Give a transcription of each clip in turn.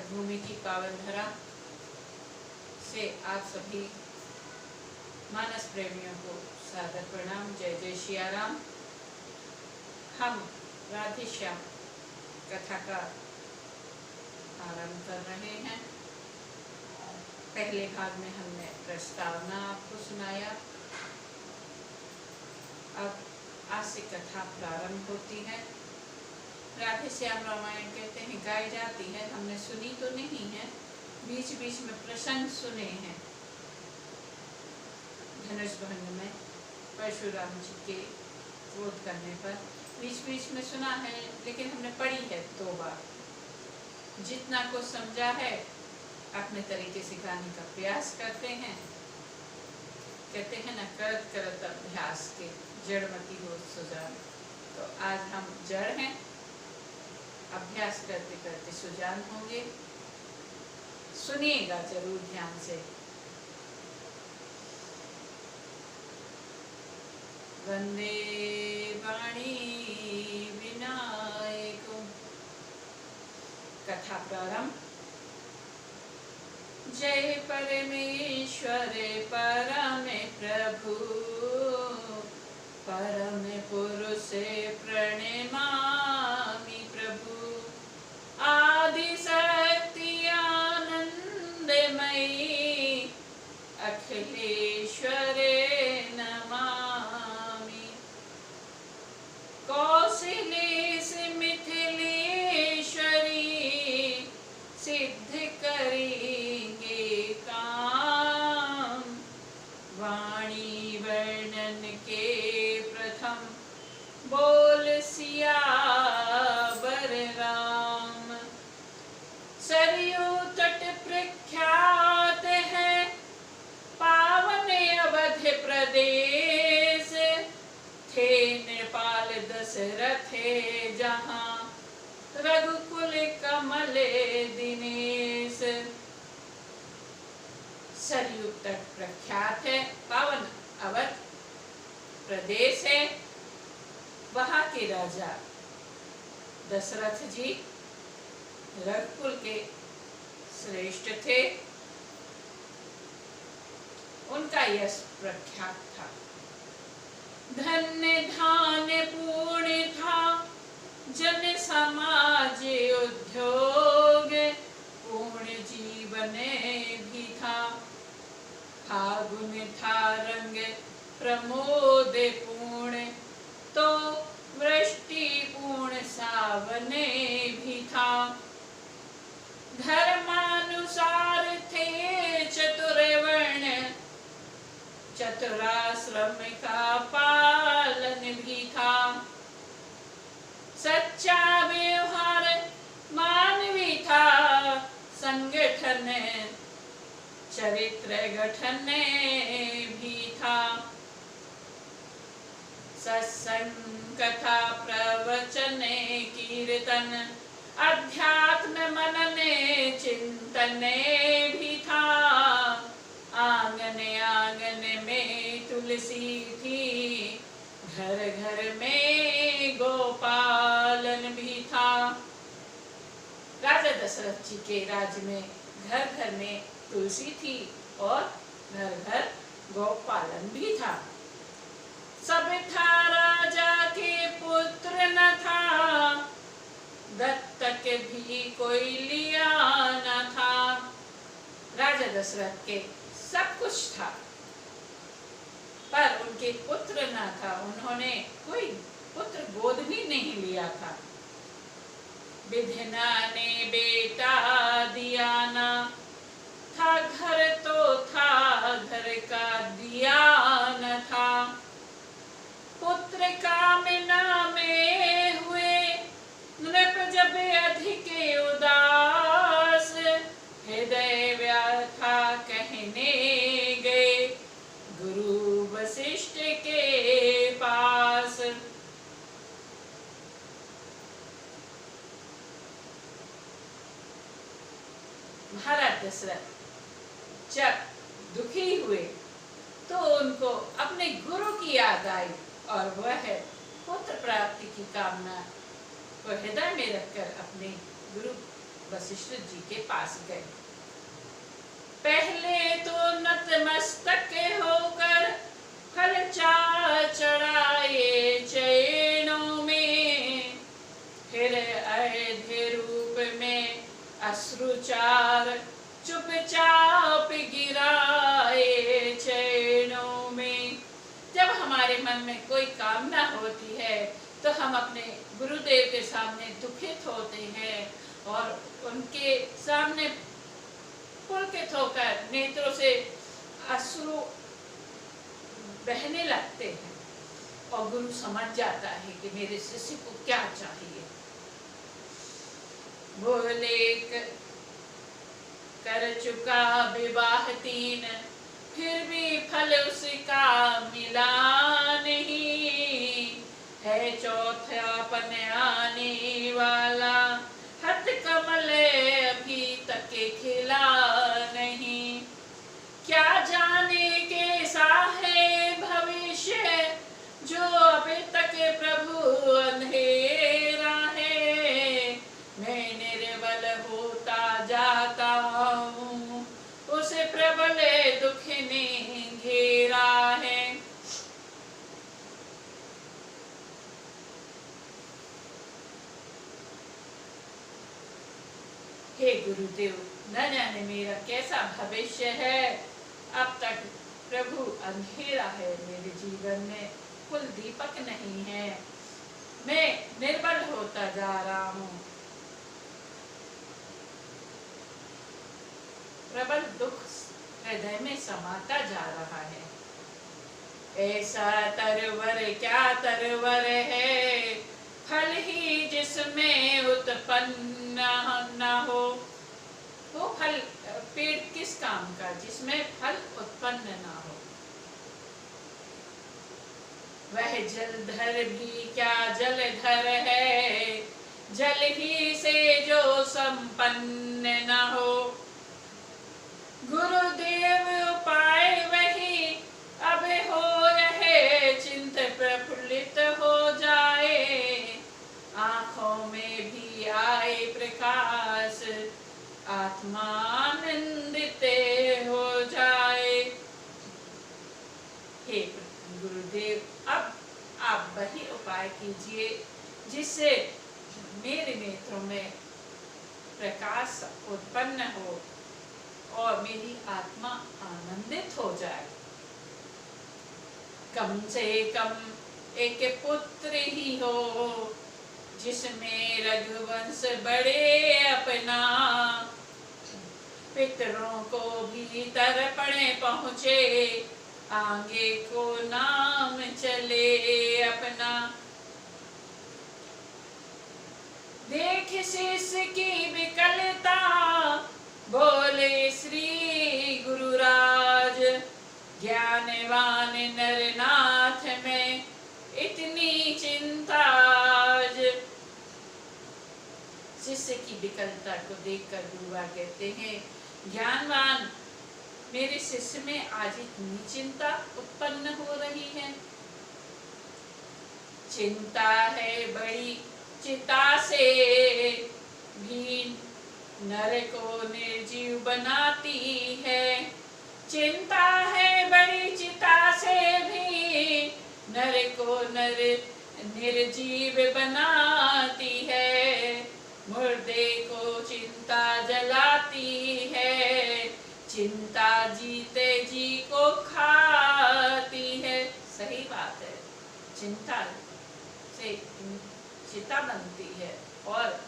भारत भूमि की पावन धरा से आप सभी मानस प्रेमियों को सादर प्रणाम। जय जय सिया राम। हम राधे श्याम कथा का आरंभ कर रहे हैं। पहले भाग में हमने प्रस्तावना आपको सुनाया। अब आज से कथा प्रारंभ होती है। राधे श्याम रामायण कहते हैं गाई जाती है, हमने सुनी तो नहीं है, बीच बीच में प्रसंग सुने हैं। धनुष भंग में परशुराम जी के क्रोध करने पर बीच बीच में सुना है, लेकिन हमने पढ़ी है 2 बार। जितना को समझा है अपने तरीके से गाने का प्रयास करते हैं। कहते हैं ना, करत करत अभ्यास के जड़मती हो सुजान। तो आज हम जड़ हैं, अभ्यास करते करते सुजान होंगे। सुनिएगा जरूर ध्यान से। वंदे वाणी विनायको। कथा प्रारंभ। जय परमेश्वर परम प्रभु, परम पुरुष प्रणमामि प्रभु। आदि शक्ति आनंदमयी, अखिलेश्वरे नमामि। कौशलेश मिथिलेश्वरी, सिद्ध करेंगे काम। वाणी वर्णन के प्रथम, बोल सियावर राम। सरयू तट प्रख्यात है, पावन अवध प्रदेश। थे नेपाल दशरथ जहाँ, रघुकुल कमल दिनेश। सरयू तट प्रख्यात है, पावन अवध प्रदेश है। वहाँ के राजा दशरथ जी रघुकुल के श्रेष्ठ थे। उनका यश प्रख्यात था। धन्य धान्य पूर्ण था, जन समाज उद्योग। पूर्ण जीवन भी था, फागुन था रंग प्रमोद पूर्ण। तो वृष्टि पूर्ण सावने भी था। धर्मानुसार थे चतुर वर्ण, चतुराश्रम का पालन भी था। सच्चा व्यवहार मानवी था, संगठन चरित्र गठन भी था। सत्संग कथा प्रवचन कीर्तन, अध्यात्म मनन चिंतन भी था। आंगन आंगन में तुलसी थी, घर घर में गोपालन भी था। राजा दशरथ जी के राज्य में घर घर में तुलसी थी और घर घर गोपालन भी था। सब था, राजा के पुत्र न था, दत्तक भी कोई लिया न था। राजा दशरथ के सब कुछ था, पर उनके पुत्र न था। उन्होंने कोई पुत्र गोद भी नहीं लिया था। विधना ने बेटा दिया ना था, घर तो था, घर का दिया न था। पुत्र कामना में हुए नृप जब अधिक उदास। हृदय व्यथा कहने गए गुरु वशिष्ठ के पास। महाराज दशरथ जब दुखी हुए तो उनको अपने गुरु की याद आई और वह पुत्र प्राप्ति की कामना को हृदय में रखकर अपने गुरु वशिष्ठ जी के पास गए। पहले तो नतमस्तक होकर फल चढ़ाए चरणों में, फिर अर्घ्य रूप में अश्रुचार चुपचाप गिराए चरणों में। जब हमारे मन में कोई कामना होती है तो हम अपने गुरुदेव के सामने दुखित होते हैं और उनके सामने पुलकित होकर नेत्रों से अश्रु बहने लगते हैं और गुरु समझ जाता है कि मेरे शिष्य को क्या चाहिए। बोले कर चुका विवाह 3, फिर भी फल उसका मिला नहीं, है चौथा पन आने वाला, हथ कमल अभी तक खिला नहीं। क्या जाने कैसा है भविष्य जो अभी तक प्रभु अंधेरा है, मैं निर्बल होता जाता हूँ, उस प्रबल दुख ने घेरा है। हे गुरुदेव, न जाने मेरा कैसा भविष्य है, अब तक प्रभु अंधेरा है, मेरे जीवन में कुल दीपक नहीं है, मैं निर्बल होता जा रहा हूँ, प्रबल दुख हृदय में समाता जा रहा है। ऐसा तरवर क्या तरवर है, फल ही जिसमें उत्पन्न न हो। वो फल पेड़ किस काम का जिसमें फल उत्पन्न ना हो। वह जलधर भी क्या जलधर है, जल ही से जो संपन्न न हो। गुरुदेव उपाय वही अब हो रहे, चिंत प्रफुल्लित हो जाए, आँखों में भी आए प्रकाश, आत्मानंदित हो जाए। हे गुरुदेव, अब आप वही उपाय कीजिए जिससे मेरे नेत्रों में प्रकाश उत्पन्न हो और मेरी आत्मा आनंदित हो जाए। कम से कम एक पुत्र ही हो जिसमें रघुवंश बढ़े अपना, पितरों को भी तर्पण पहुँचे, आगे को नाम चले अपना। देख शिष्य की विकलता, बोले श्री गुरुराज, ज्ञानवान नरनाथ में इतनी चिंता। शिष्य की विकलता को देखकर गुरुवा कहते हैं, ज्ञानवान मेरे शिष्य में आज इतनी चिंता उत्पन्न हो रही है। चिंता है बड़ी चिता से भी नर को निर्जीव बनाती है, चिंता है बड़ी चिता से भी नर को नर निर्जीव बनाती है, मुर्दे को चिंता जलाती है, चिंता जीते जी को खाती है। सही बात है, चिंता से चिता बनती है और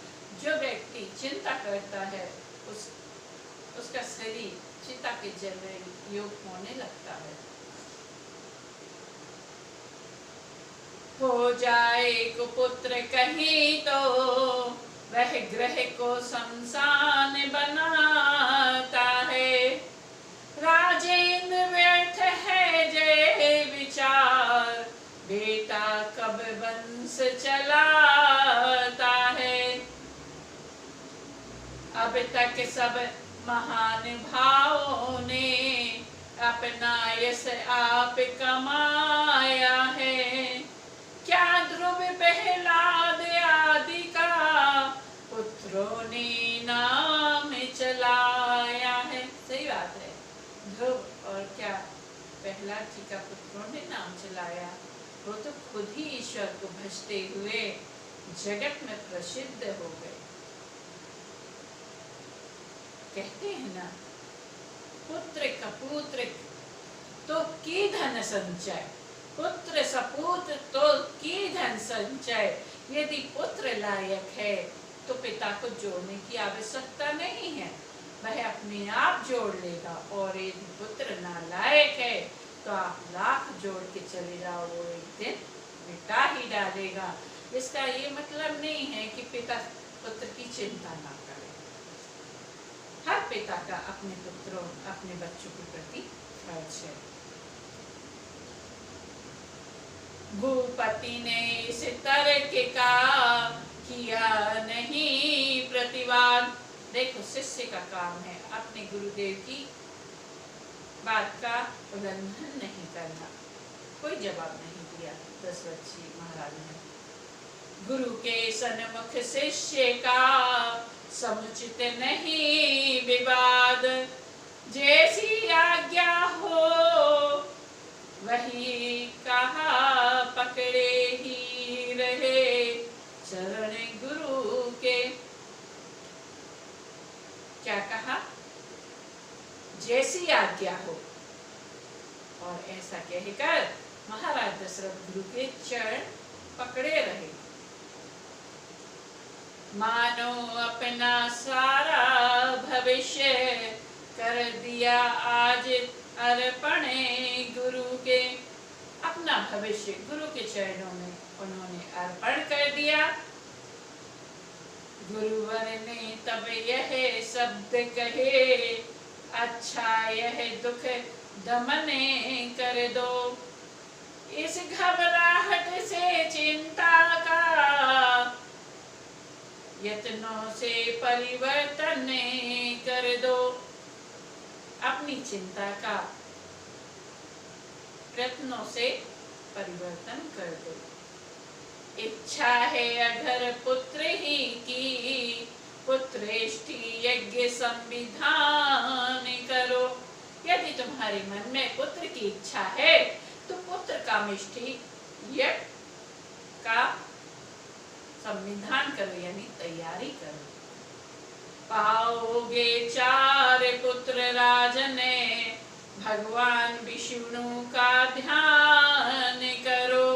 जो व्यक्ति चिंता करता है उसका शरीर चिता के जलने योग्य होने लगता है। हो जाए कुपुत्र कहीं तो वह ग्रह को शमशान बनाता है, राजेंद्र व्यर्थ है जय विचार, बेटा कब वंश चलाता है। अब तक सब महान भावों ने अपना यश आप कमाया है, क्या ध्रुव प्रहलाद आदि का पुत्रों ने ना प्रहलाद जी का पुत्रों ने नाम चलाया, वो तो खुद ही ईश्वर को भजते हुए जगत में प्रसिद्ध हो गए। कहते हैं ना, पुत्र कपूत्र तो की धन संचय, पुत्र सपूत्र तो की धन संचय। यदि पुत्र लायक है तो पिता को जोड़ने की आवश्यकता नहीं है, वह अपने आप जोड़ लेगा। और यदि पुत्र नालायक है तो आप लाख जोड़ के चले जाओ, वो एक दिन मिटा ही डालेगा। इसका ये मतलब नहीं है कि पिता पुत्र की चिंता ना करे। हर पिता का अपने पुत्रों, अपने बच्चों के प्रति फर्ज है। भूपति ने इस तर्क का किया नहीं प्रतिवाद। देखो, शिष्य का काम है अपने गुरुदेव की बात का उल्लंघन नहीं करना। कोई जवाब नहीं दिया दशरथ जी महाराज ने। गुरु के सन्मुख शिष्य का समुचित नहीं विवाद, जैसी आज्ञा हो वही कहा पकड़े ही रहे चरण गुरु के। क्या कहा? जैसी आज्ञा हो। और ऐसा कहकर महाराज दशरथ गुरु के चरण पकड़े रहे। मानो अपना सारा भविष्य कर दिया आज अर्पण गुरु के। अपना भविष्य गुरु के चरणों में उन्होंने अर्पण कर दिया। गुरुवर ने तब यह शब्द कहे, अच्छा यह दुख दमन कर दो। इस घबराहट से चिंता का यत्नों से परिवर्तन कर दो। अपनी चिंता का प्रयत्नों से परिवर्तन कर दो। इच्छा है अगर पुत्र ही की, पुत्रेष्टि यज्ञ संविधान करो। यदि तुम्हारे मन में पुत्र की इच्छा है तो पुत्र कामेष्टि यज्ञ का संविधान करो, यानी तैयारी करो। पाओगे 4 पुत्र राजने, भगवान विष्णु का ध्यान करो।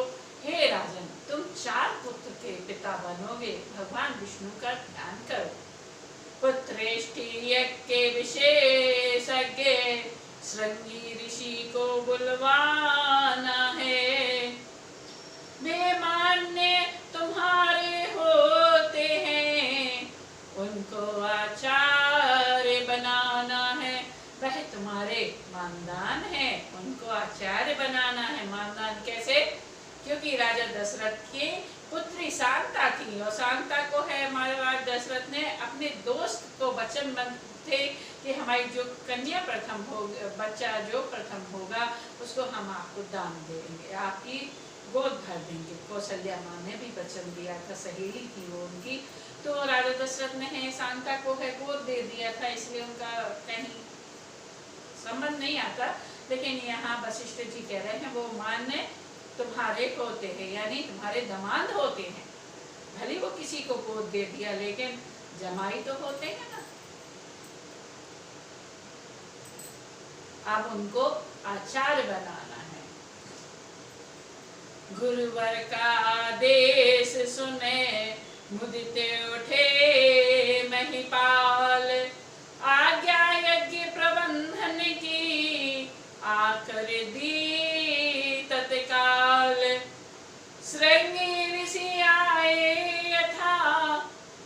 हे राजन, तुम 4 पुत्र के पिता बनोगे, भगवान विष्णु का ध्यान करो। पुत्रेष्टि यज्ञ के विशेषज्ञ श्रृंगी ऋषि को बुलवाना है। वे मान्य तुम्हारे होते हैं, उनको आचार्य बनाना है। वह तुम्हारे मानदान है, उनको आचार्य बनाना है। मानदान कैसे? क्योंकि राजा दशरथ की पुत्री शांता थी, और शांता को है महाराज दशरथ ने अपने दोस्त को वचन थे कि हमारी जो कन्या प्रथम हो, बच्चा जो प्रथम होगा उसको हम आपको दान देंगे, आपकी गोद भर देंगे। कौशल्या माँ ने भी वचन दिया था, सहेली थी वो उनकी। तो राजा दशरथ ने है शांता को है गोद दे दिया था, इसलिए उनका कहीं संबंध नहीं आता। लेकिन यहाँ वशिष्ठ जी कह रहे हैं वो मान्य तुम्हारे होते हैं, यानी तुम्हारे दामाद होते हैं। भले वो किसी को गोद दे दिया, लेकिन जमाई तो होते हैं ना। अब उनको आचार्य बनाना है। गुरुवर का आदेश सुने मुदित उठे महिपाल, आज्ञा यज्ञ प्रबंधन की आकर दी तत्काल। श्रृंगी ऋषि आए यथा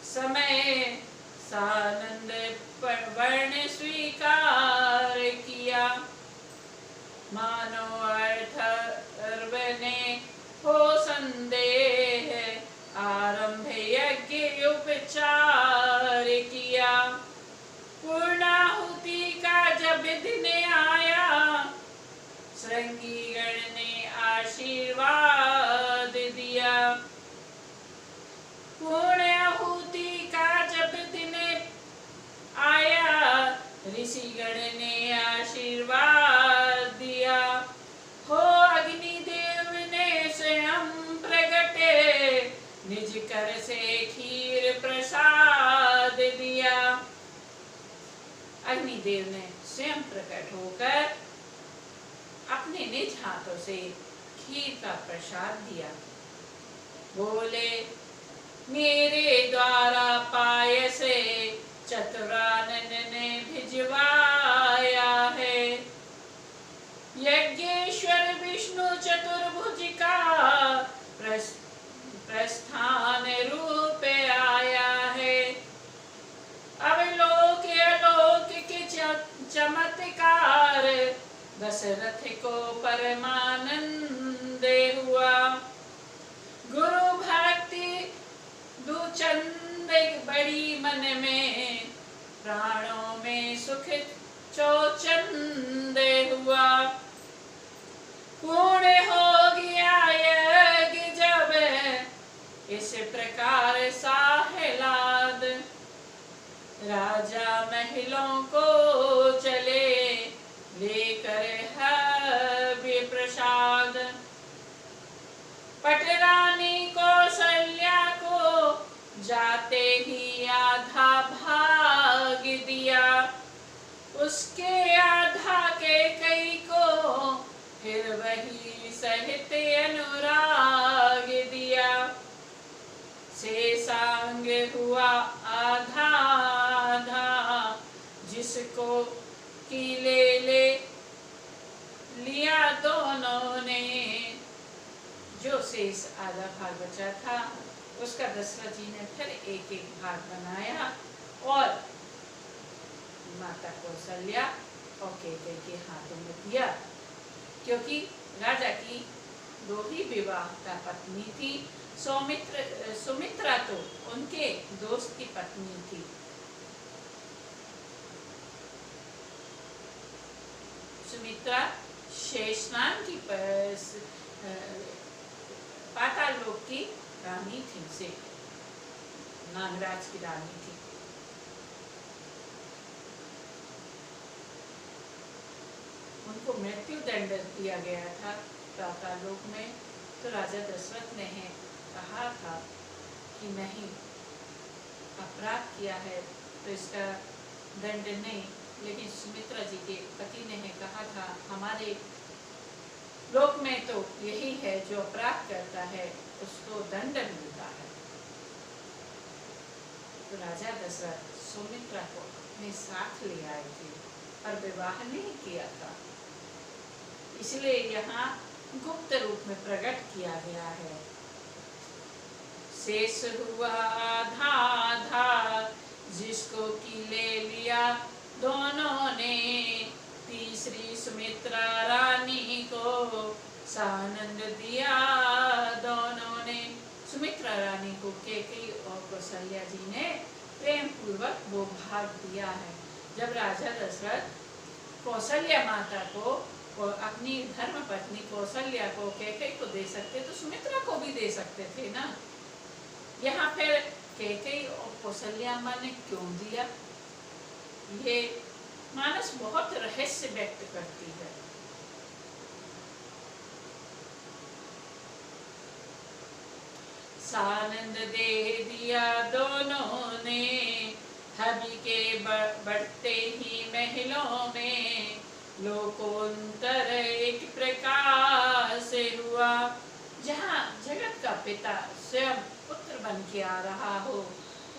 समय, सानंद वर्ण स्वीकार किया। मानो अर्थर्व ने हो संदेह, आरंभ यज्ञ उपचार किया। पूर्णाहुति का जब दिन आया, श्रृंगी गण ने आशीर्वाद दिया। पूर्णाहुति का जब दिन आया, ऋषिगण ने आशीर्वाद दिया। अग्निदेव ने स्वयं प्रकट होकर अपने निज हाथों से खीर का प्रसाद दिया। बोले, मेरे द्वारा पायस चतुरानन ने भिजवाया है। यज्ञेश्वर विष्णु चतुर्भुज का प्रस्थान रूप आया है। अब लोक अलौकिक चमत्कार दशरथ को परमानंद हुआ। गुरु भक्ति दुचंद बड़ी मन में, प्राणों में सुख चौचंद हुआ। पूर्ण हो गया यज्ञ जब इस प्रकार साहलाद, राजा महलों को चले लेकर हव्य प्रसाद। पटरानी कौशल्या को जाते ही आधा भाग दिया, उसके आधा के कई को फिर वही सहित अनुराग दिया। शेषांग हुआ आधा आधा, जिसको की ले लिया दोनों ने। जो शेष आधा भाग बचा था उसका दशरथ जी ने फिर एक एक भाग बनाया और माता कौशल्या और कैकेयी के हाथों में दिया, क्योंकि राजा की दो ही विवाह का पत्नी थी। सुमित्रा तो उनके दोस्त की पत्नी थी। सुमित्रा शेषनाग की पाताल लोक की रानी थी, से नागराज की रानी थी। उनको मृत्यु दंड दिया गया था पाताल लोक में। तो राजा दशरथ ने कहा था कि नहीं, अपराध किया है तो इसका दंड नहीं, लेकिन सुमित्रा जी के पति ने कहा था हमारे लोक में तो यही है, जो अपराध करता है उसको दंड मिलता है। तो राजा दशरथ सुमित्रा को अपने साथ ले आए थे और विवाह नहीं किया था, इसलिए यहाँ गुप्त रूप में प्रकट किया गया है। शेष हुआ आधा आधा, जिसको की ले लिया दोनों ने। तीसरी सुमित्रा रानी को सानंद दिया दोनों ने। सुमित्रा रानी को कैकेयी और कौशल्या जी ने प्रेम पूर्वक वो भाग दिया है। जब राजा दशरथ कौशल्या माता को और अपनी धर्म पत्नी कौशल्या को कैकेयी को दे सकते तो सुमित्रा को भी दे सकते थे ना। यहाँ फिर कैकेयी और कौशल्या माँ ने क्यों दिया, ये मानस बहुत रहस्य व्यक्त करती है। सानंद दे दिया दोनों ने, हवि के बढ़ते ही महलों में। लोकोत्तर एक प्रकार से हुआ, जहाँ जगत का पिता स्वयं पुत्र बन के आ रहा हो,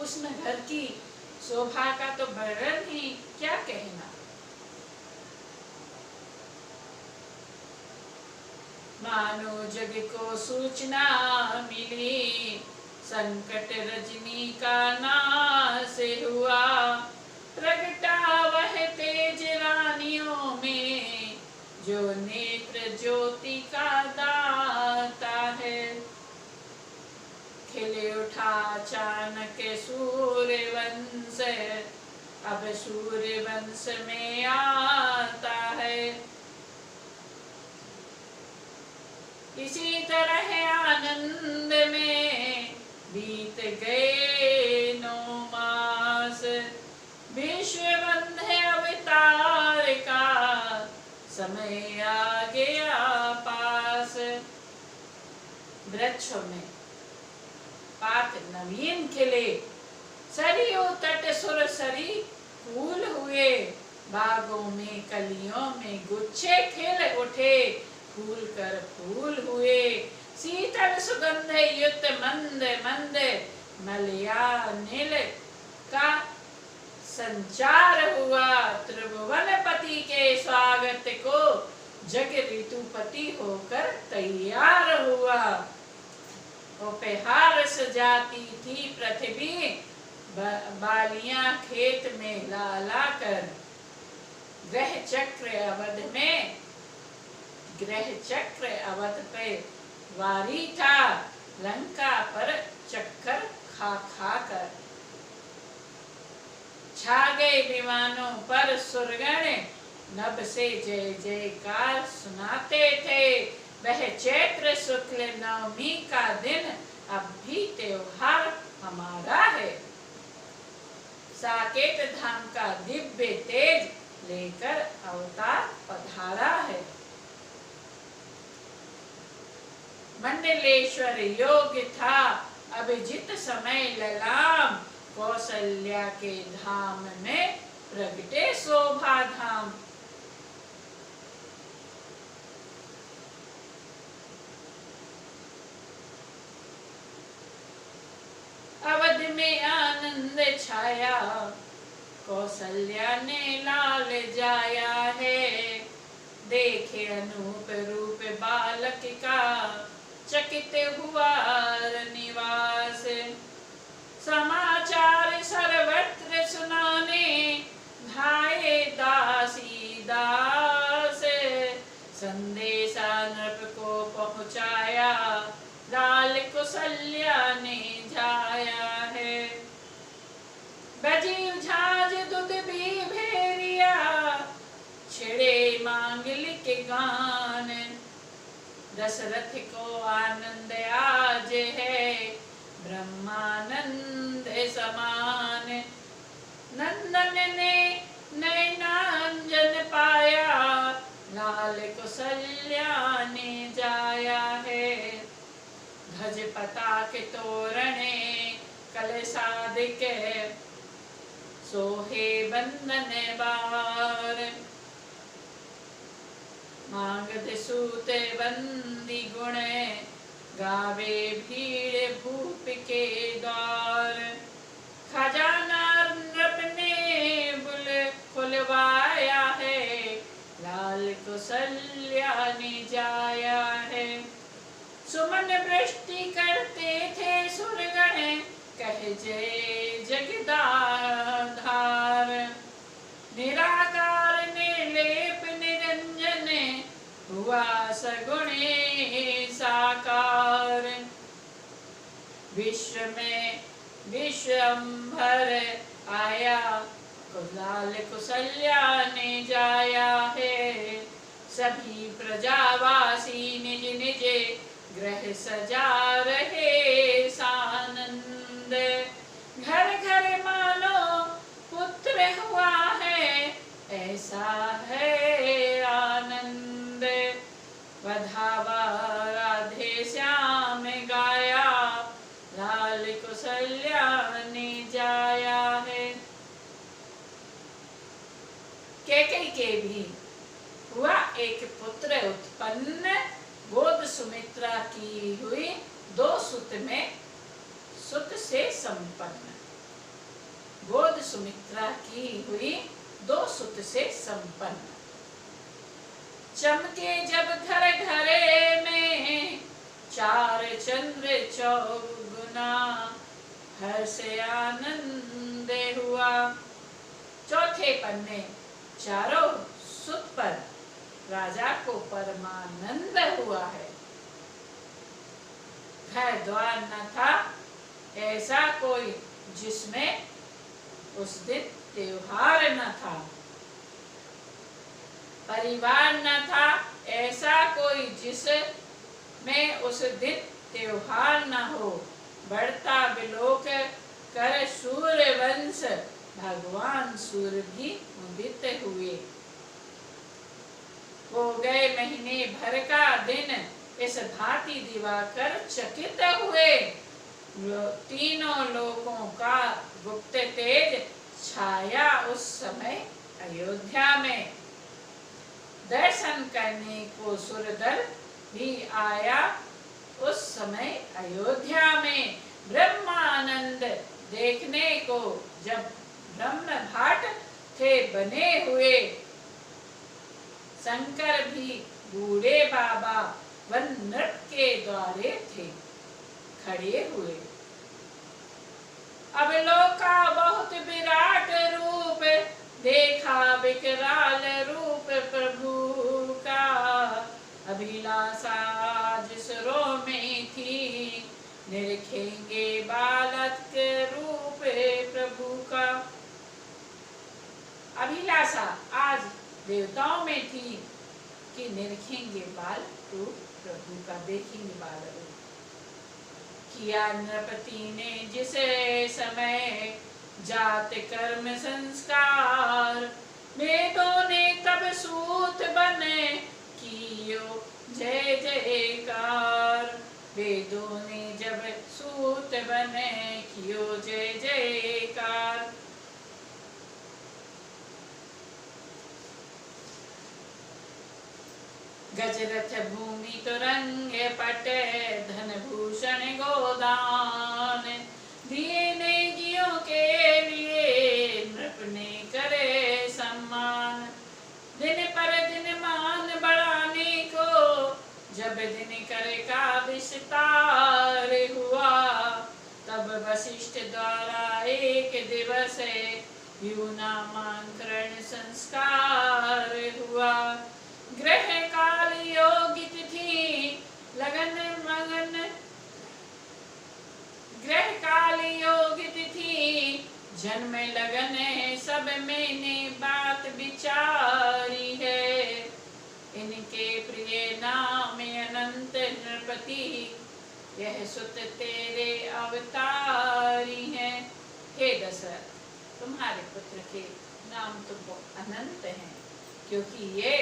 उसमें घर की शोभा का तो वर्णन ही क्या कहना। मानो जग को सूचना मिली, संकट रजनी का नाश हुआ। प्रगटा वह तेज रानियों में, जो नेत्र ज्योति का दाता है। खिले उठा अचानक सूर्यवंश, अब सूर्यवंश में आता है। इसी तरह आनंद में बीत गए 9 मास। विश्वबंध अवतार का समय आ गया पास। वृक्षों में पात नवीन खिले, सरयू तट सुर सरी फूल हुए। पत्तों में कलियों में गुच्छे खिल उठे, फूल कर फूल हुए, शीतल सुगंध युक्त मंद मंद मलयानिल का संचार हुआ। त्रिभुवनपति के स्वागत को जग ऋतुपति होकर तैयार हुआ। उपहार सजाती थी पृथ्वी, बालियां खेत में ला ला कर। ग्रह चक्र अवध पे वारी था, लंका पर चक्कर खा खा कर। छा गए विमानों पर सुरगण, नभ से जय जयकार सुनाते थे। वह चैत्र शुक्ल नवमी का दिन अब भी त्योहार हमारा है। साकेत धाम का दिव्य तेज लेकर अवतार पधारा है। मंडलेश्वर योग था अब जित समय ललाम, कौशल्या के धाम में प्रगटे शोभा धाम। अवध में आनंद छाया, कौशल्या ने लाल जाया है। देखे अनूप रूप बालक का, चकित हुआ निवास। समाचार सर्वत्र सुनाने, धाये दासी दास। संदेशा नृप को पहुँचाया, लाल कौशल्या ने जाया है। बजी झांझ दूध भी भेरिया, छिड़े मांगलिक गान। दशरथ को आनंद आज है, ब्रह्मानंद समान। नंदन ने नयनांजन पाया, लाल कौशल्या ने जाया है। ध्वज पताक तोरणे कलशादिक, सोहे बंदन बार। मागध सूत बंदी गुण, गावे भीड़ भूप के द्वार। खजाना नृप ने बुल खुलवाया है, लाल कौशल्या ने जाया है। सुमन वृष्टि करते थे सुरगण, कह जय जगदाधार। निराकार निर्लेप निरंजन, हुआ सगुणे साकार। विश्व में विश्वंभर आया, लाल कौशल्या ने जाया है। सभी प्रजावासी निज निज ग्रह सजा रहे सानंद। घर घर मानो पुत्र हुआ है, ऐसा है आनंद। बधावा राधे श्याम गाया, लाल कौशल्या ने जाया है। कैकेयी के भी हुआ एक पुत्र उत्पन्न, गोद सुमित्रा की हुई दो सुत में सुत से संपन्न। गोद सुमित्रा की हुई दो सुत से संपन्न। चमके जब घर घरे में, चार चंद्र चौगुना। हर्ष आनंद हुआ। चौथे पन्ने चारों सुत पर राजा को परमानंद हुआ है। घर द्वार न था ऐसा कोई जिसमें उस दिन त्योहार न था। परिवार न था ऐसा कोई जिसमें उस दिन त्योहार न हो। बढ़ता बिलोक कर सूर्य वंश, भगवान सूर्य भी उदित हुए। हो गए महीने भर का दिन, इस भांति दिवाकर चकित हुए। तीनों लोकों का गुप्त तेज छाया उस समय अयोध्या में दर्शन करने को सुरदल भी आया। उस समय अयोध्या में ब्रह्मानंद देखने को जब ब्रह्म भाट थे बने हुए, शंकर भी बूढ़े बाबा वन नृत्य के द्वारे थे खड़े हुए। अब लोका बहुत विराट रूप देखा, विकराल रूप प्रभु का। अभिलाषा जिसरो में थी, निरखेंगे बालक के रूप प्रभु का। अभिलाषा आज देवताओं में थी कि निरखेंगे बाल रूप प्रभु का, देखेंगे बाल रूप। किया नृपति ने जिस समय जात कर्म संस्कार, वेदों ने तब सूत बने कियो जय जयकार। वेदों ने जब सूत बने कियो जय जयकार। गजरथ भूमि तुरंग पट, धन भूषण गोदान। दिए नेगियों के लिए नृप ने करे सम्मान। दिन पर दिन मान बढ़ाने को जब दिन करे का विस्तार हुआ, तब वशिष्ठ द्वारा एक दिवस यू नामांकरण संस्कार हुआ। ग्रह काल योगित थी लगन मगन, ग्रह काल योगित थी जन्म लगन। सब मैंने बात विचारी है, इनके प्रिय नाम अनंत नृपति, यह सुत तेरे अवतारी हैं। हे दशरथ, तुम्हारे पुत्र के नाम तो अनंत हैं, क्योंकि ये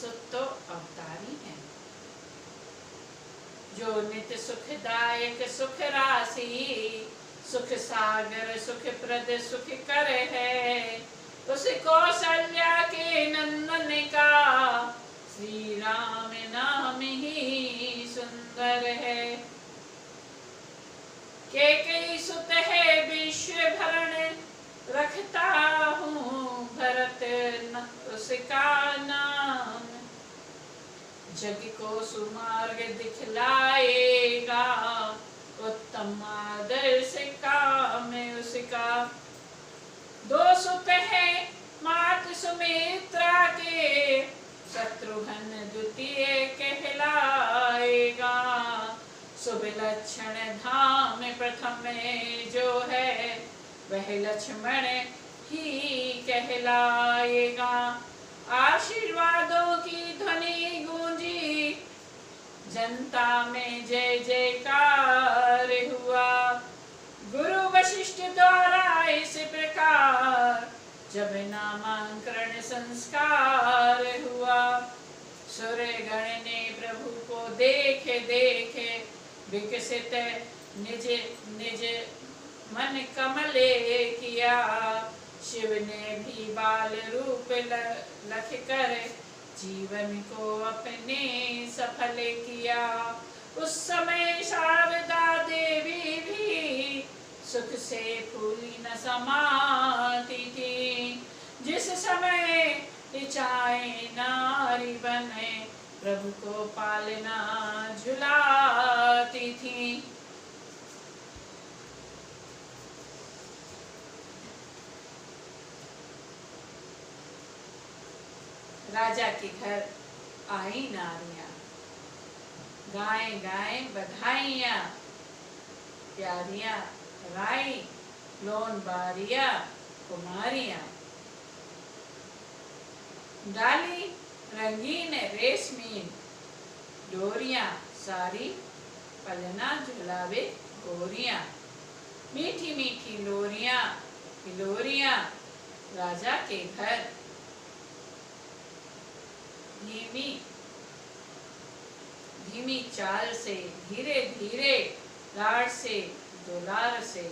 सुत अवतारी हैं। जो नित्य सुखदायक सुख राशि, सुख सागर सुख प्रद सुख कर है, उस कौशल्या के नंदन का श्री राम नाम ही सुंदर है। के कई सुत है विश्व भरण, रखता हूँ भरत उसका नाम। जग को सुमार्ग दिखलाएगा, उत्तम आदर्श काम उसका। दो सुत है मात सुमित्रा के, शत्रुघ्न द्वितीय कहलाएगा। शुभ लक्षण धाम प्रथम जो है, वह लक्ष्मण ही कहलाएगा। आशीर्वादों की ध्वनि गूंजी, जनता में जय जयकार हुआ। गुरु वशिष्ठ द्वारा इस प्रकार जब नामांकरण संस्कार हुआ। सूर्य गण ने प्रभु को देखे देखे, विकसित निज निज मन कमले किया। शिव ने भी बाल रूप लख कर, जीवन को अपने सफल किया। उस समय शारदा देवी भी सुख से फूली न समाती थी। जिस समय इच्छाएं नारी बने, प्रभु को पालना झुलाती थी। राजा के घर आई नारियां, गाए गाए बधाइयां, प्यारियां राई लोन बारिया कुमारियां। डाली रंगीन रेशमी डोरियां, सारी पलना झुलावे गोरियां। मीठी मीठी लोरियां हिलोरियां, राजा के घर। धीमी धीमी चाल से धीरे धीरे लाड से दुलार से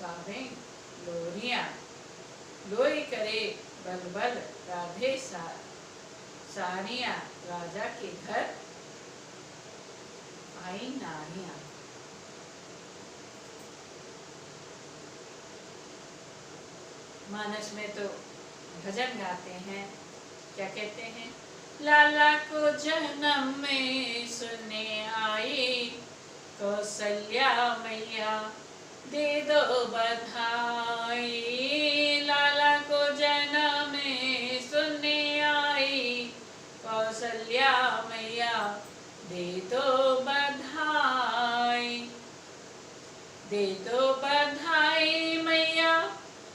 गावे लोरियां। लोई करे बल बल राधे सानिया, राजा के घर आई नारियां। मानस में तो भजन गाते हैं, क्या कहते हैं? लाला को जन्म में सुनने आई, कौशल्या मैया दे दो बधाई। लाला को जन्म में सुनने आई, कौशल्या मैया दे दो बधाई। दे दो बधाई मैया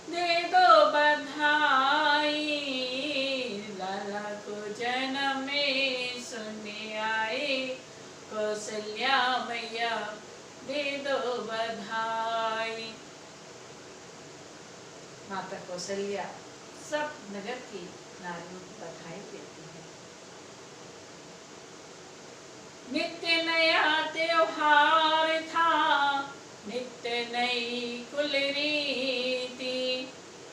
दे दो बधाई, लाला को जन्म में सुनने आए, कौशल्या मैया दे दो बधाई। माता कौशल्या सब नगर की नारियों को बधाई देती है। नित्य नया त्योहार था, नित्य नई कुल रीति,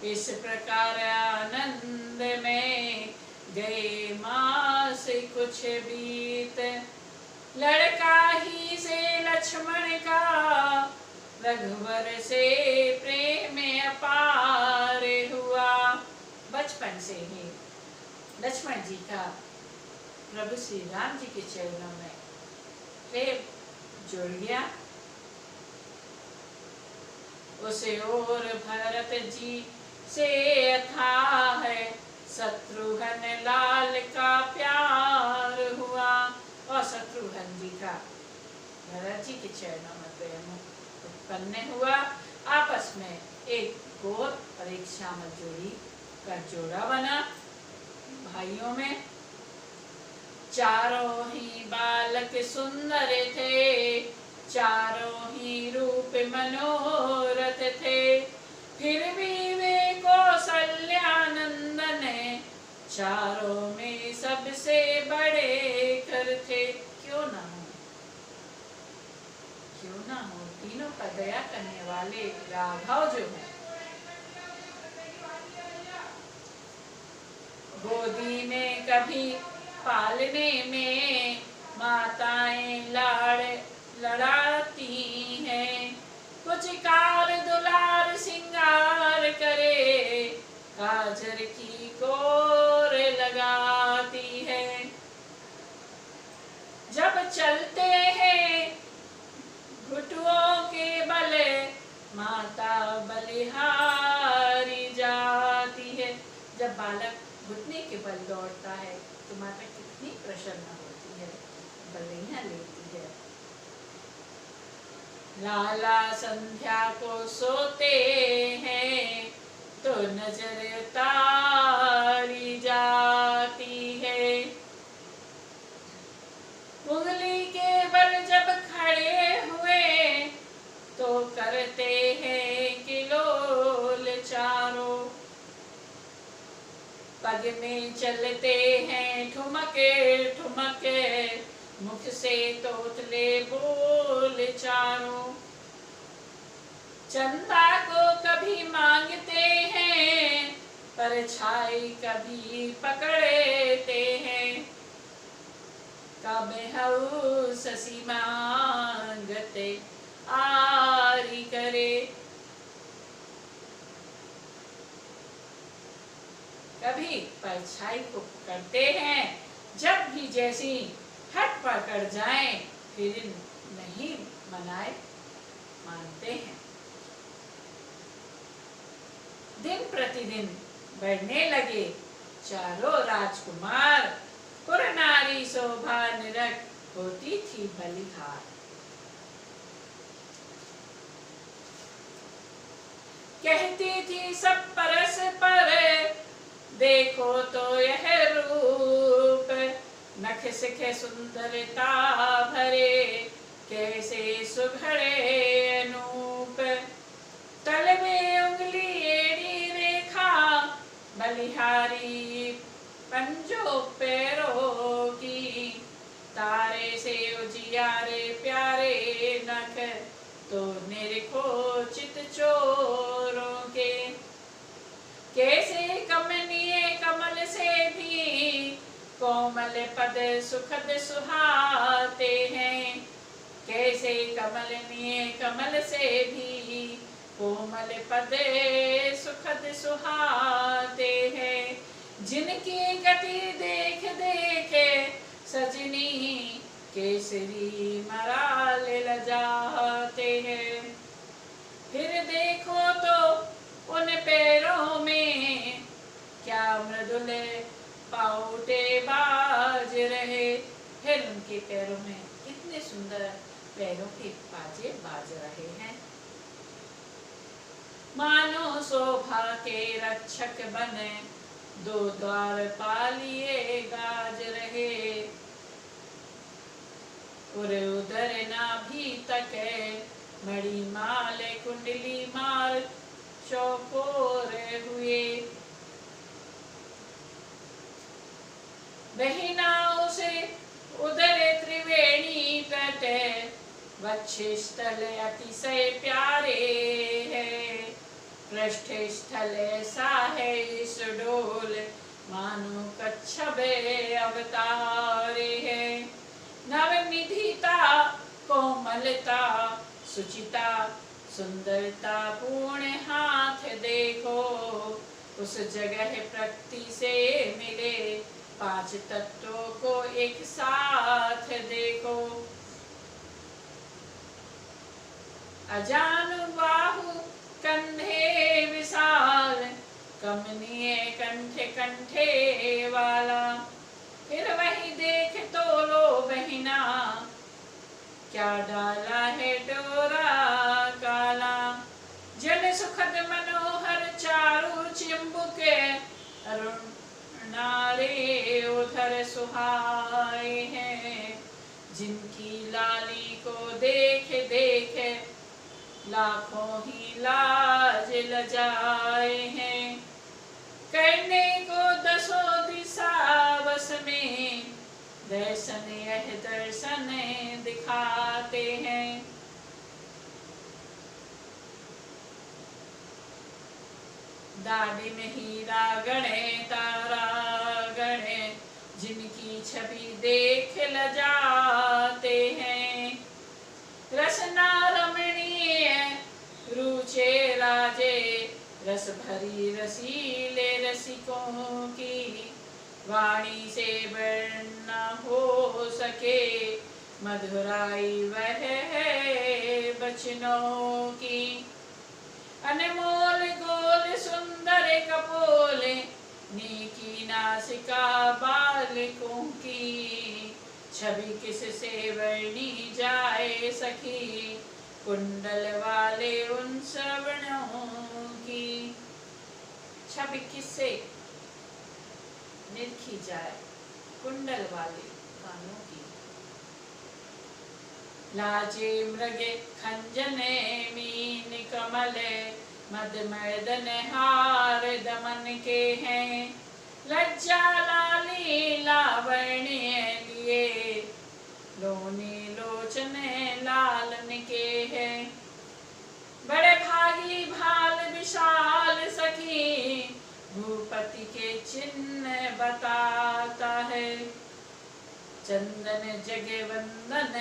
इस प्रकार आनंद में गए मास कुछ बीत। लड़का ही से लक्ष्मण का, रघुवर से प्रेम अपार हुआ। बचपन से ही लक्ष्मण जी का प्रभु श्री राम जी के चरणों में प्रेम जुड़ गया। उसे और भरत जी से अथाह है, शत्रुघ्न लाल का प्यार हुआ। और शत्रुघ्न जी का भरत जी के चरणों में प्रेम उत्पन्न हुआ। आपस में एक गोर और एक श्यामल जोड़ी का जोड़ा बना भाइयों में। चारों ही बालक सुंदर थे, चारों ही रूप मनोरथ थे, फिर भी वे कौशल्यानंदन चारों में सबसे बड़े कर थे। क्यों ना हो, क्यों ना हो, तीनों पर दया करने वाले राघव जो है, गोदी में कभी पालने में माताएं लड़ाती हैं, कुछ कार दुलार सिंगार करे, काजर की कोर लगाती है। जब चलते हैं घुटुओं के बल, माता बलिहारी जाती है। जब बालक घुटने के बल दौड़ता है तो माता कितनी प्रसन्न होती है, बलियां लेती है। लाला संध्या को सोते हैं तो नजर उतारी जाती है। उंगली के बल जब खड़े हुए तो करते हैं किलोल चारों, पग में चलते हैं ठुमके ठुमके, मुख से तोतले बोल चारों। चंदा को कभी मांगते हैं, परछाई कभी पकड़ते हैं, कब हऊ ससी मांगते आरी करे। कभी परछाई को पकड़ते हैं, जब भी जैसी हट पकड़ जाए फिर नहीं मनाए मानते हैं। दिन प्रतिदिन बढ़ने लगे चारों राजकुमार, पुर नारी शोभा निरख होती थी बलिहार। कहती थी सब परस्पर देखो तो यह रूप, नख सिख सुंदरता भरे कैसे सुघड़े अनूप। तल में उंगली एड़ी रेखा, बलिहारी पंजों पैरों की, तारे से उजियारे प्यारे नख तो निरखो चित चोरों के कोमल पद सुखद सुहाते हैं, कैसे कमलनीय कमल से भी कोमल पद सुखद सुहाते हैं। जिनकी गति देख देख सजनी केसरी मराल लजाते हैं। फिर देखो तो उन पैरों में क्या मृदुल पाउटे बाज रहे। फिर उनके पैरों में कितने सुंदर पैरों के बाजे बाज रहे हैं। मानो शोभा के रक्षक बने दो द्वार पालिए गाज रहे। और उधर नाभि तक मणिमाल कुंडली माल चौकोर हुए। बहिनाओं से उधर त्रिवेणी तट वक्षस्थल अतिशय प्यारे है। पृष्ठ स्थल ऐसा है इस डोल मानो कच्छप अवतारे है। नवनिधिता कोमलता सुचिता सुंदरता पूर्ण हाथ देखो। उस जगह प्रकृति से मिले पांच तत्वों को एक साथ देखो। अजानु बाहु कंधे विशाल कमनीय कंठे कंठे वाला। फिर वही देख तो लो बहिना क्या डाला है डोरा काला। जल सुखद मनोहर चारु चिंबुक अरुणारे उधर सुहाए हैं। जिनकी लाली को देख देख लाखों ही लाज लजाए हैं। करने को दसों दिशा बस में दर्शन यह दर्शन दिखाते हैं। दाढ़ी में हीरा गणे तारा गणे जिनकी छवि देख लजाते हैं। रसना रमणीय रुचे राजे रस भरी रसीले रसिकों की। वाणी से वर्णन हो सके मधुराई वह है बचनों की। अनमोल गोल सुंदर कपोल नीकी नासिका बालकों की। छवि किस से वर्णी जाए सखी कुंडल वाले उन श्रवणों की। छवि किससे निरखी जाए कुंडल वाले कानों की। लाजे मृगे खंजने मीन कमल मद मर्दन हार दमन के हैं। लज्जा लाली लावण्य लिए लोने लोचने लालन के हैं। बड़े भागी भाल विशाल सखी भूपति के चिन्ह बताता है। चंदन जगे वंदन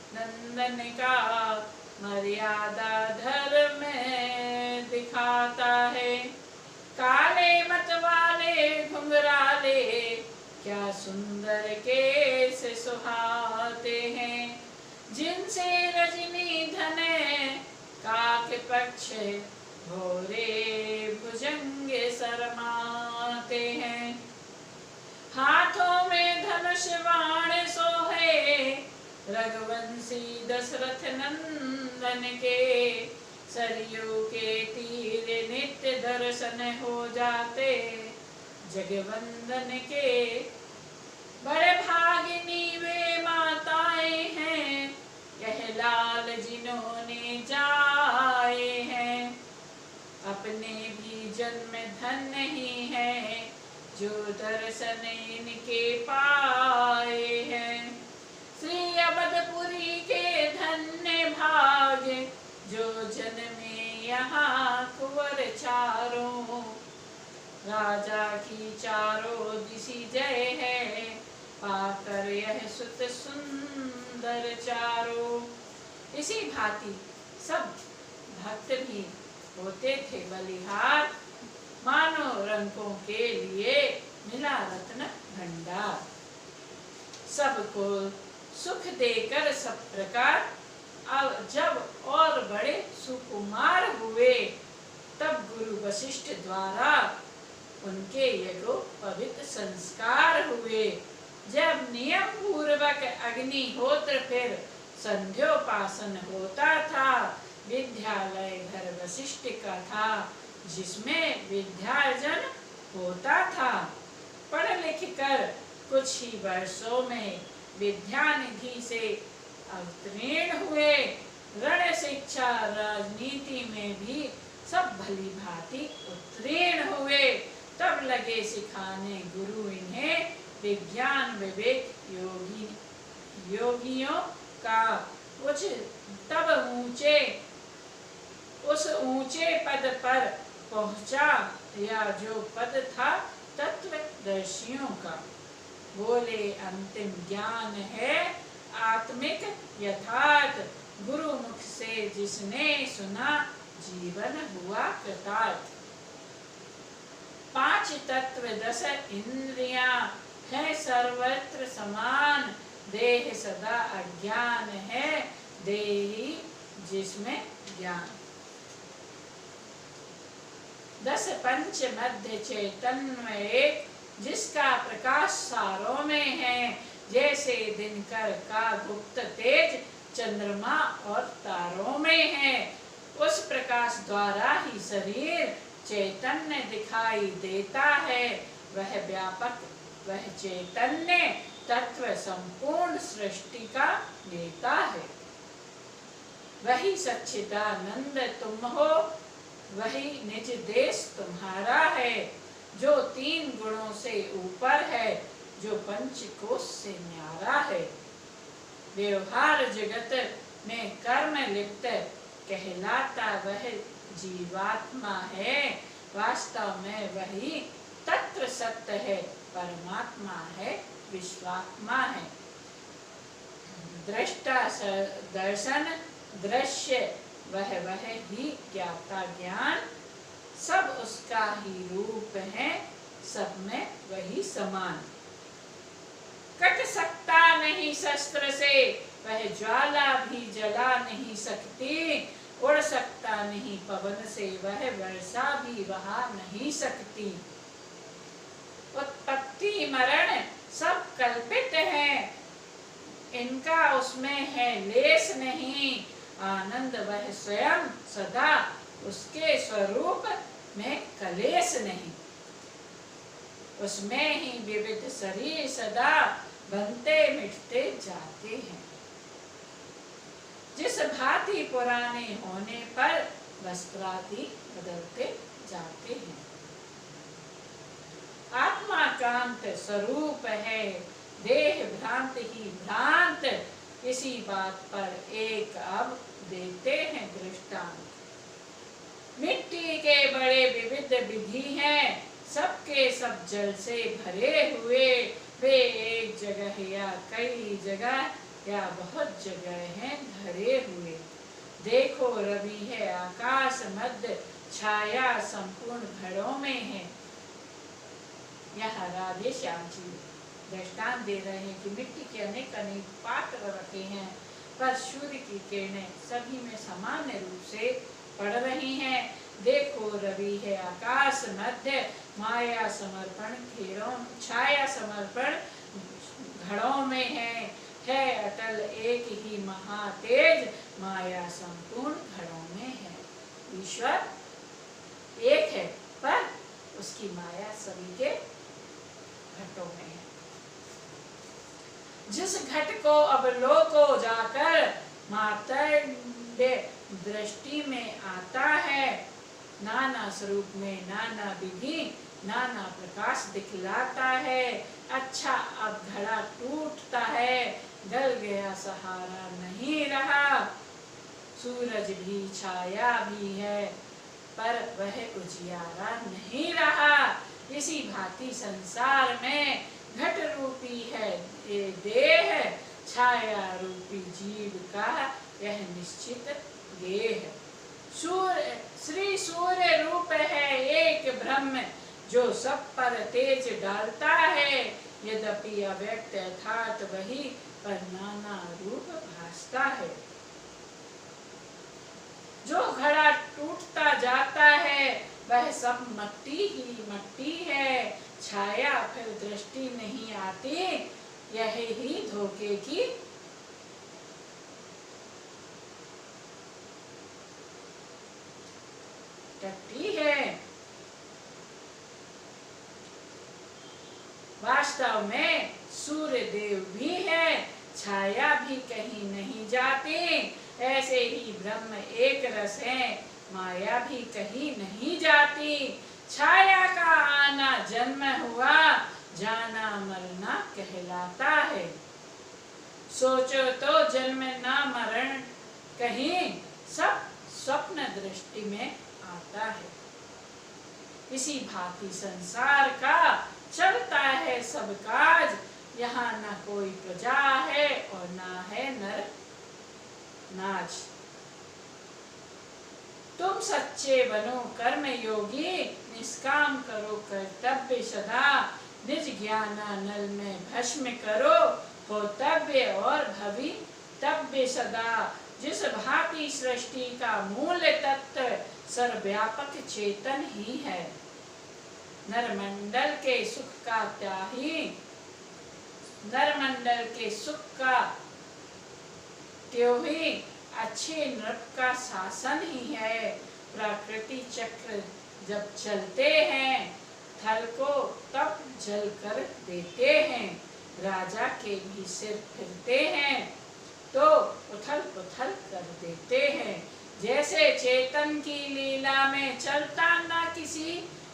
नंदन का मर्यादा धर्म दिखाता है। काले मत वाले घुंघराले क्या सुंदर केस सुहाते हैं। जिनसे रजनी धन काक पक्ष भोरे भुजंग शरमाते हैं। हाथों में धनुष बाण सोहे रघुवंशी दशरथ नंदन के। सरयू के तीर नित्य दर्शन हो जाते जगवंदन के। बड़े भागिनी वे माताएं हैं यह लाल जिन्होंने जाए हैं। अपने भी जन्म धन नहीं है जो दर्शन इनके पाए हैं। श्री अवधपुरी के धन्य भाग जो जन्मे यहाँ कुंवर चारों। राजा की चारों दिशि जय है पाकर यह सुत सुंदर चारो। इसी भांति सब भक्त भी होते थे बलिहार, मानो रंगों के लिए मिला रत्न भंडार। सबको सुख देकर सब प्रकार, अब जब और बड़े सुकुमार हुए, तब गुरु वशिष्ठ द्वारा उनके यज्ञोपवीत संस्कार हुए। जब नियम पूर्वक अग्निहोत्र फिर संध्योपासन होता था। विद्यालय घर वशिष्ठ का था, जिसमें विद्यार्जन होता था। पढ़ लिख कर कुछ ही वर्षों में विद्यानिधि से अवतीर्ण हुए। रण शिक्षा राजनीति में भी सब भली भांति उत्तीर्ण हुए। तब लगे सिखाने गुरु इन्हें विज्ञान विवेक योगियों का। तब उस ऊंचे पद पर पहुंचा, या जो पद था तत्वदर्शियों का। बोले अंतिम ज्ञान है आत्मिक यथार्थ, गुरु मुख से जिसने सुना जीवन हुआ कृतार्थ। 5 तत्व 10 इंद्रियां है सर्वत्र समान, देह सदा अज्ञान है देही जिसमें ज्ञान। 10 पंच मध्य चैतन्य एक, जिसका प्रकाश सारों में है। जैसे दिनकर का गुप्त तेज चंद्रमा और तारों में है। उस प्रकाश द्वारा ही शरीर चैतन्य दिखाई देता है। वह व्यापक, वह चैतन्य तत्व संपूर्ण सृष्टि का नेता है। वही सच्चिदानंद तुम हो, वही निज देश तुम्हारा है। जो 3 गुणों से ऊपर है, जो पंचकोश से न्यारा है। व्यवहार जगत में कर्म लिप्त कहलाता वह जीवात्मा है। वास्तव में वही तत्व सत्य है, परमात्मा है, विश्वात्मा है। दृष्टा दर्शन दृश्य वह ही ज्ञाता ज्ञान, सब उसका ही रूप है, सब में वही समान। कट सकता नहीं शस्त्र से, वह ज्वाला भी जला नहीं सकती। उड़ सकता नहीं पवन से, वह वर्षा भी बहा नहीं सकती। उत्पत्ति मरण सब कल्पित है, इनका उसमें है लेस नहीं। आनंद वह स्वयं सदा, उसके स्वरूप में कलेश नहीं। उसमें ही विविध शरीर सदा बनते मिटते जाते हैं। जिस भांति पुराने होने पर वस्त्रादि बदलते जाते हैं। आत्मा कांत स्वरूप है, देह भ्रांत ही भ्रांत। इसी बात पर एक अब देते हैं दृष्टांत। मिट्टी के बड़े विविध विधि हैं, सबके सब जल से भरे हुए। वे एक जगह या कई जगह या बहुत जगह हैं धरे हुए। देखो रवि है आकाश मध्य, छाया संपूर्ण घड़ों में है। यहाँ राधे श्याम जी दृष्टांत दे रहे हैं कि मिट्टी के अनेक अनेक पात्र रखे हैं, पर सूर्य की किरणें सभी में सामान्य रूप से पड़ रही हैं। देखो रवि है आकाश मध्य, माया समर्पण घेरों, छाया समर्पण घड़ों में है अटल एक ही महातेज, माया संपूर्ण घड़ों में है। ईश्वर एक है, पर उसकी माया सभी के घटों में है। जिस घट को अवलोको जाकर मातृ दृष्टि में आता है, नाना स्वरूप में नाना विधि नाना प्रकाश दिखलाता है। अच्छा अब घड़ा टूटता है, गल गया सहारा नहीं रहा। सूरज भी छाया भी है, पर वह उजियारा नहीं रहा। इसी भांति संसार में घट रूपी है ये देह, छाया रूपी जीव का यह निश्चित गेह। सूर्य श्री सूर्य रूप है एक ब्रह्म, जो सब पर तेज डालता है, यद्यपि अव्यक्त अर्थात वही पर नाना रूप भासता है। जो घड़ा टूटता जाता है वह सब मट्टी ही मट्टी है, छाया फिर दृष्टि नहीं आती, यह ही धोखे की टट्टी है। वास्तव में सूर्य देव भी है, छाया भी कहीं नहीं जाती, ऐसे ही ब्रह्म एक रस है, माया भी कहीं नहीं जाती। छाया का आना जन्म हुआ, जाना मरना कहलाता है। सोचो तो जन्म ना मरण कहीं, सब स्वप्न दृष्टि में आता है। इसी भांति संसार का चलता है सब काज, यहाँ न कोई प्रजा है और ना है नर नाज। तुम सच्चे बनो कर्म योगी, निष्काम करो कर्तव्य सदा, निज ज्ञानानल में भस्म करो, होतव्य और भवितव्य सदा। जिस भांति सृष्टि का मूल तत्व सर्वव्यापक चेतन ही है, नरमंडल के सुख का त्याही, नरमंडल के सुख का त्योही अच्छे नृप का शासन ही है। प्रकृति चक्र जब चलते हैं, थल को तब जल कर देते हैं, राजा के भी सिर फिरते हैं तो उथल पुथल कर देते हैं। जैसे चेतन की लीला में चलता ना किसी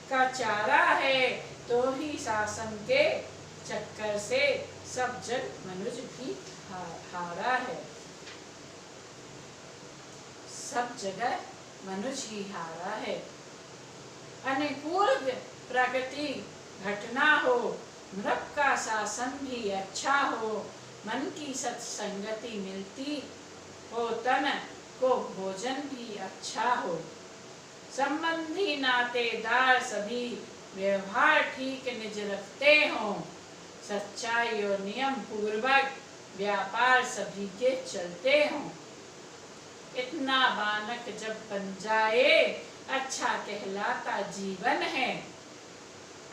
का चारा है, तो ही शासन के चक्कर से सब जग मनुष्य भी हारा है। सब जगह मनुष्य ही हारा है। अनुकूल प्रगति घटना हो, नृप का शासन भी अच्छा हो, मन की सत्संगति मिलती हो, तन को भोजन भी अच्छा हो, संबंधी नातेदार सभी व्यवहार ठीक निज रखते हों, सच्चाई और नियम पूर्वक व्यापार सभी के चलते हों। इतना बालक जब बन जाए, अच्छा कहलाता जीवन है,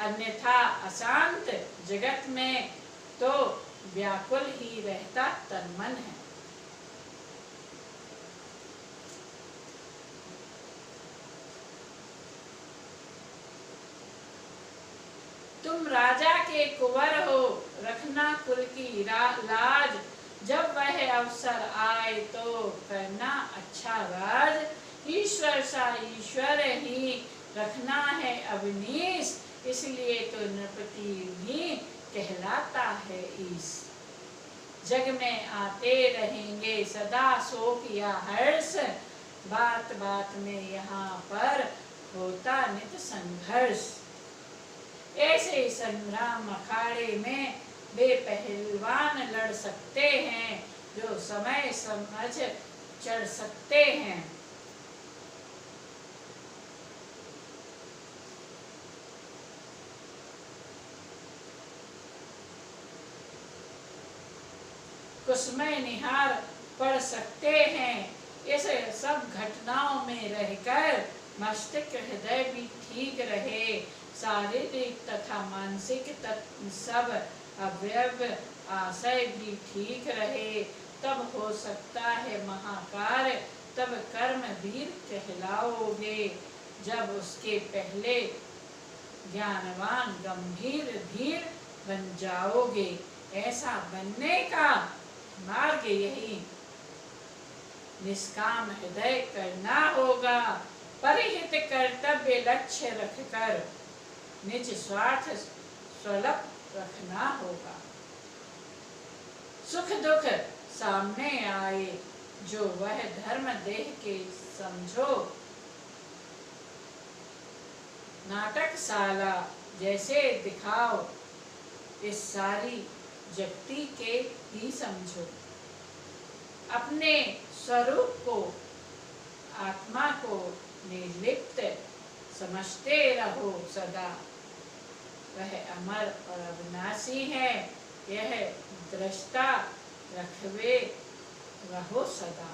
अन्यथा अशांत जगत में तो व्याकुल ही रहता तन मन है। तुम राजा के कुंवर हो, रखना कुल की लाज, जब वह अवसर आए तो करना अच्छा राज। ईश्वर सा ईश्वर ही रखना है अवनीश, इसलिए तो नृपति भी कहलाता है ईश। जग में आते रहेंगे सदा शोक या हर्ष, बात बात में यहाँ पर होता नित संघर्ष। ऐसे संग्राम अखाड़े में वे पहलवान लड़ सकते हैं, जो समय समझ चढ़ सकते हैं। कुसमय निहार पढ़ सकते हैं। इस सब घटनाओं में रहकर मस्तिष्क हृदय भी ठीक रहे, शारीरिक तथा मानसिक सब अवयव आशय भी ठीक रहे, तब हो सकता है महाकार्य, तब कर्म वीर कहलाओगे। जब उसके पहले ज्ञानवान गंभीर धीर बन जाओगे। ऐसा बनने का मार्ग यही निष्काम हृदय करना होगा, परिहित कर्तव्य लक्ष्य रखकर निज स्वार्थ स्वल्प रखना होगा। सुख दुख सामने आए, जो वह धर्म देह के समझो, नाटकशाला जैसे दिखाओ, इस सारी जगती के ही समझो। अपने स्वरूप को, आत्मा को निर्लिप्त समझते रहो सदा। वह अमर और अविनाशी है, यह दृष्टा रखवे रहो सदा।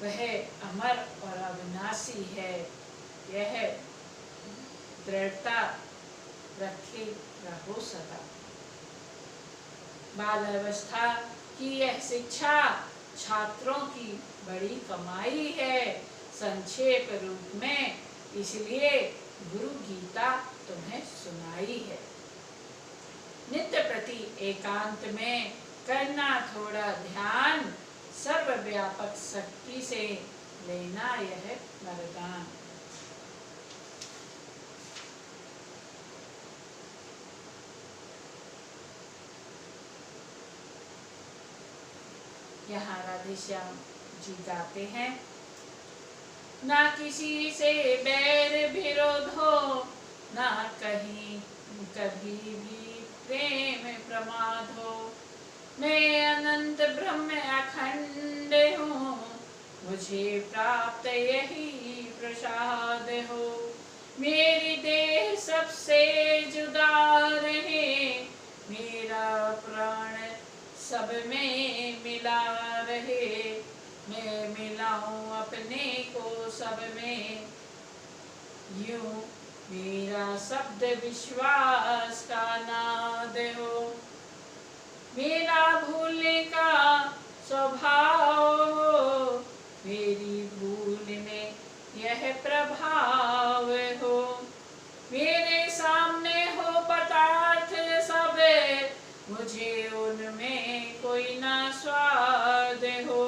वह अमर और अविनाशी है, यह दृढ़ता रखे रहो सदा। बाल अवस्था की यह शिक्षा छात्रों की बड़ी कमाई है, संक्षेप रूप में इसलिए गुरु गीता तुम्हें सुनाई है। नित्य प्रति एकांत में करना थोड़ा ध्यान, सर्वव्यापक शक्ति से लेना यह वरदान। यहाँ राधे श्याम जी गाते हैं, ना किसी से बैर विरोध हो, ना कहीं कभी भी प्रेम प्रमाद हो। मैं अनंत ब्रह्म अखंड हूँ, मुझे प्राप्त यही प्रसाद हो। मेरी देह सबसे जुदा रहे, मेरा प्राण सब में मिला रहे। मैं मिलाऊं अपने को सब में, यूं मेरा शब्द विश्वास का नाद हो। मेरा भूलने का स्वभाव हो, मेरी भूल में यह प्रभाव हो। मेरे सामने हो पदार्थ सब, मुझे उनमें कोई ना स्वाद हो।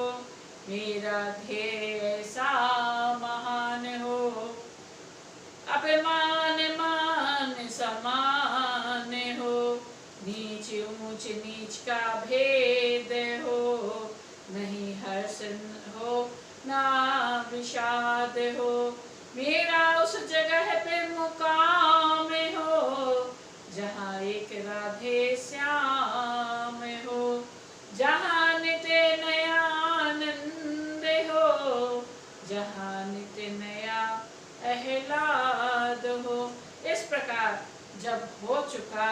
मेरा ध्येय ऐसा महान हो, अपमान मान समान हो। नीच ऊंच नीच का भेद हो, नहीं हर्ष हो ना विषाद हो। मेरा उस जगह पे मुकाम हो, जहाँ एक राधे श्याम हो। जहाँ नित्य नया आनंद हो, जहाँ नित्य नया आह्लाद हो। इस प्रकार जब हो चुका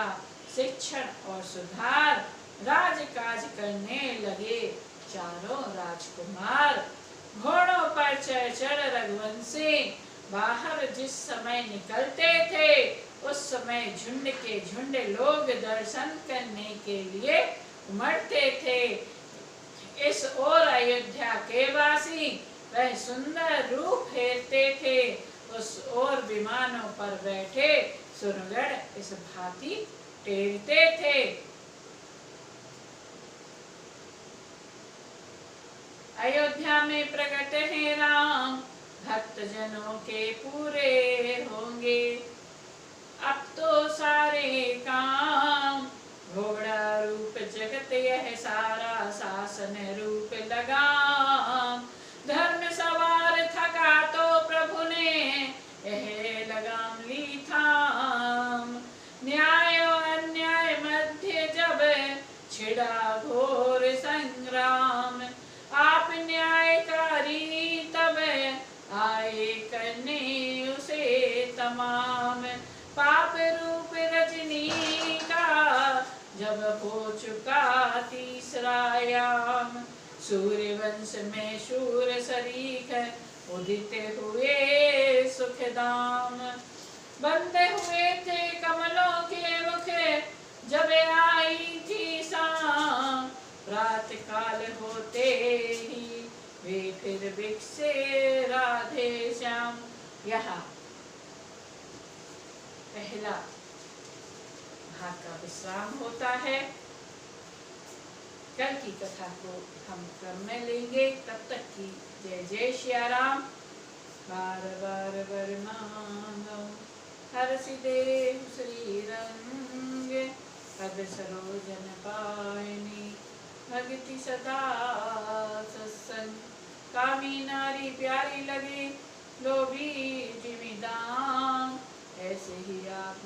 शिक्षण और सुधार, राजकाज करने लगे चारों राजकुमार। घोड़ों पर चढ़ रघुवंशी बाहर जिस समय निकलते थे, उस समय झुंड के झुंड लोग दर्शन करने के लिए उमड़ते थे। इस ओर अयोध्या के वासी वह सुंदर रूप फेरते थे, उस ओर विमानों पर बैठे सुरगण इस भांति टेरते थे। अयोध्या में प्रकट है राम, भक्त जनों के पूरे होंगे अब तो सारे काम। घोड़ा रूप जगत यह सारा शासन रूप लगाम। धर्म सवार थका तो प्रभु ने यह लगाम ली थाम। न्याय और अन्याय मध्य जब छिड़ा घोर संग्राम, आप न्यायकारी तब आए करने उसे तमाम। पाप रूप रजनी का जब हो चुका तीसरा याम, सूर्यवंश में शूर सरीख उदित हुए सुखदाम। बंधे हुए थे कमलों के मुख जब आई थी शाम, प्रातः काल होते ही वे फिर बिकसे राधे श्याम। यहाँ पहला भाग का विश्राम होता है। कल की कथा को हम क्रम में लेंगे। तब तक की जय जय श्री राम। बार बार बरमानो हरसि देव श्री रंग, पद सरोजन पायनी भगति सदा सत्संग। कामी नारी प्यारी लगे लोभी जिमिदान, ऐसे ही आप